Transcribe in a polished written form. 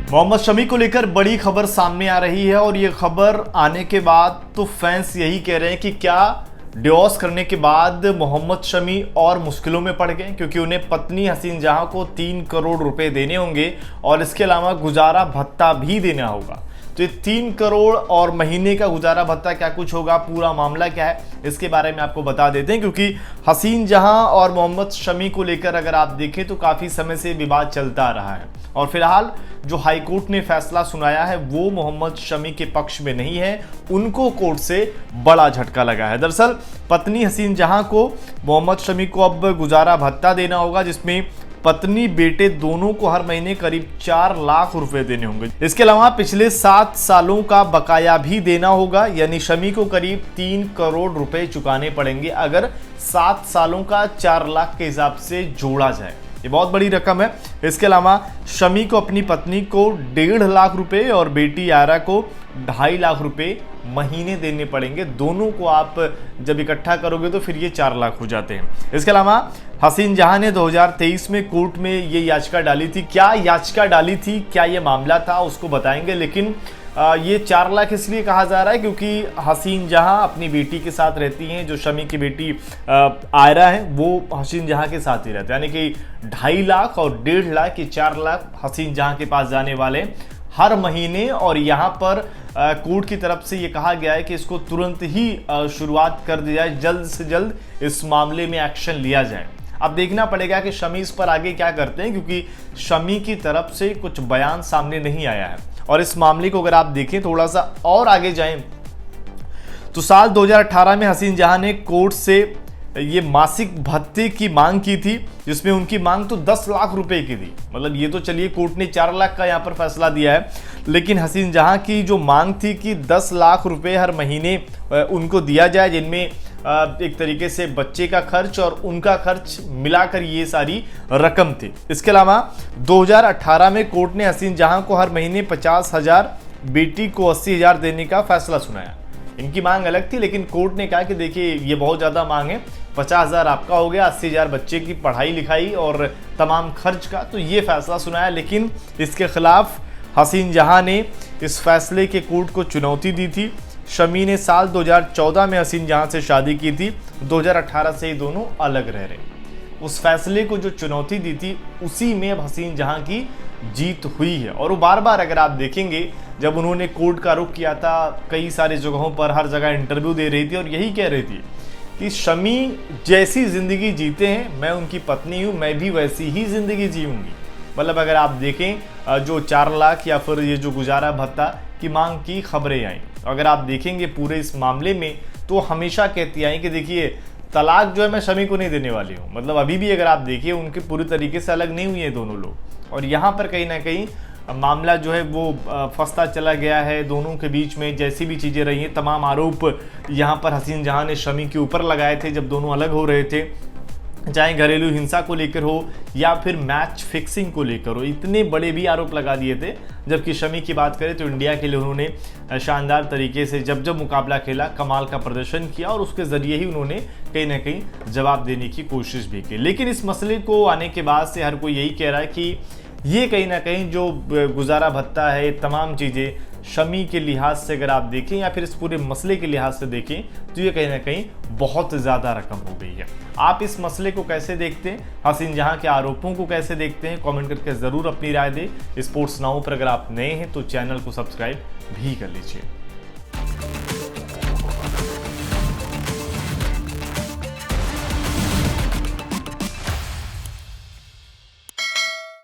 मोहम्मद शमी को लेकर बड़ी खबर सामने आ रही है और ये खबर आने के बाद तो फैंस यही कह रहे हैं कि क्या डिवोर्स करने के बाद मोहम्मद शमी और मुश्किलों में पड़ गए, क्योंकि उन्हें पत्नी हसीन जहां को 3 करोड़ रुपए देने होंगे और इसके अलावा गुजारा भत्ता भी देना होगा। तो ये 3 करोड़ और महीने का गुजारा भत्ता क्या कुछ होगा, पूरा मामला क्या है, इसके बारे में आपको बता देते हैं। क्योंकि हसीन जहां और मोहम्मद शमी को लेकर अगर आप देखें तो काफ़ी समय से विवाद चलता आ रहा है और फिलहाल जो हाईकोर्ट ने फैसला सुनाया है वो मोहम्मद शमी के पक्ष में नहीं है, उनको कोर्ट से बड़ा झटका लगा है। दरअसल पत्नी हसीन जहां को मोहम्मद शमी को अब गुजारा भत्ता देना होगा, जिसमें पत्नी बेटे दोनों को हर महीने करीब 4 लाख रुपए देने होंगे। इसके अलावा पिछले 7 सालों का बकाया भी देना होगा, यानी शमी को करीब 3 करोड़ रुपए चुकाने पड़ेंगे अगर 7 सालों का 4 लाख के हिसाब से जोड़ा जाए। ये बहुत बड़ी रकम है। इसके अलावा शमी को अपनी पत्नी को 1.5 लाख रुपए और बेटी आयरा को 2.5 लाख रुपए महीने देने पड़ेंगे। दोनों को आप जब इकट्ठा करोगे तो फिर ये 4 लाख हो जाते हैं। इसके अलावा हसीन जहां ने 2023 में कोर्ट में ये याचिका डाली थी। क्या याचिका डाली थी, क्या ये मामला था, उसको बताएंगे। लेकिन ये 4 लाख इसलिए कहा जा रहा है क्योंकि हसीन जहां अपनी बेटी के साथ रहती हैं। जो शमी की बेटी आयरा है वो हसीन जहां के साथ ही रहती है, यानी कि 2.5 लाख और 1.5 लाख, ये 4 लाख हसीन जहां के पास जाने वाले हर महीने। और यहाँ पर कोर्ट की तरफ से ये कहा गया है कि इसको तुरंत ही शुरुआत कर दी जाए, जल्द से जल्द इस मामले में एक्शन लिया जाए। अब देखना पड़ेगा कि शमी इस पर आगे क्या करते हैं, क्योंकि शमी की तरफ से कुछ बयान सामने नहीं आया है। और इस मामले को अगर आप देखें, थोड़ा सा और आगे जाएं तो साल 2018 में हसीन जहां ने कोर्ट से ये मासिक भत्ते की मांग की थी, जिसमें उनकी मांग तो 10 लाख रुपए की थी। मतलब ये तो चलिए कोर्ट ने 4 लाख का यहाँ पर फैसला दिया है, लेकिन हसीन जहां की जो मांग थी कि 10 लाख रुपए हर महीने उनको दिया जाए, जिनमें एक तरीके से बच्चे का खर्च और उनका खर्च मिलाकर ये सारी रकम थी। इसके अलावा 2018 में कोर्ट ने हसीन जहां को हर महीने 50,000, बेटी को 80,000 देने का फैसला सुनाया। इनकी मांग अलग थी, लेकिन कोर्ट ने कहा कि देखिए ये बहुत ज़्यादा मांग है, 50,000 आपका हो गया, 80,000 बच्चे की पढ़ाई लिखाई और तमाम खर्च का, तो ये फैसला सुनाया। लेकिन इसके खिलाफ हसीन जहां ने इस फैसले के कोर्ट को चुनौती दी थी। शमी ने साल 2014 में हसीन जहां से शादी की थी, 2018 से ये दोनों अलग रह रहे। उस फैसले को जो चुनौती दी थी उसी में अब हसीन जहां की जीत हुई है। और वो बार बार अगर आप देखेंगे, जब उन्होंने कोर्ट का रुख किया था, कई सारी जगहों पर हर जगह इंटरव्यू दे रही थी और यही कह रही थी कि शमी जैसी ज़िंदगी जीते हैं, मैं उनकी पत्नी हूँ, मैं भी वैसी ही ज़िंदगी जीऊँगी। मतलब अगर आप देखें जो 4 लाख या फिर ये जो गुजारा भत्ता की मांग की खबरें आई, अगर आप देखेंगे पूरे इस मामले में तो हमेशा कहती आई कि देखिए तलाक जो है मैं शमी को नहीं देने वाली हूँ। मतलब अभी भी अगर आप देखिए उनके पूरी तरीके से अलग नहीं हुए हैं दोनों लोग, और यहाँ पर कहीं ना कहीं मामला जो है वो फंसता चला गया है। दोनों के बीच में जैसी भी चीज़ें रही हैं, तमाम आरोप यहाँ पर हसीन जहां ने शमी के ऊपर लगाए थे जब दोनों अलग हो रहे थे, चाहे घरेलू हिंसा को लेकर हो या फिर मैच फिक्सिंग को लेकर हो, इतने बड़े भी आरोप लगा दिए थे। जबकि शमी की बात करें तो इंडिया के लिए उन्होंने शानदार तरीके से जब जब मुकाबला खेला कमाल का प्रदर्शन किया और उसके ज़रिए ही उन्होंने कहीं ना कहीं जवाब देने की कोशिश भी की। लेकिन इस मसले को आने के बाद से हर कोई यही कह रहा है कि ये कहीं ना कहीं जो गुजारा भत्ता है, तमाम चीज़ें शमी के लिहाज से अगर आप देखें या फिर इस पूरे मसले के लिहाज से देखें तो ये कहीं ना कहीं बहुत ज़्यादा रकम हो गई है। आप इस मसले को कैसे देखते हैं, हसीन जहां के आरोपों को कैसे देखते हैं, कमेंट करके ज़रूर अपनी राय दें। स्पोर्ट्स नाउ पर अगर आप नए हैं तो चैनल को सब्सक्राइब भी कर लीजिए।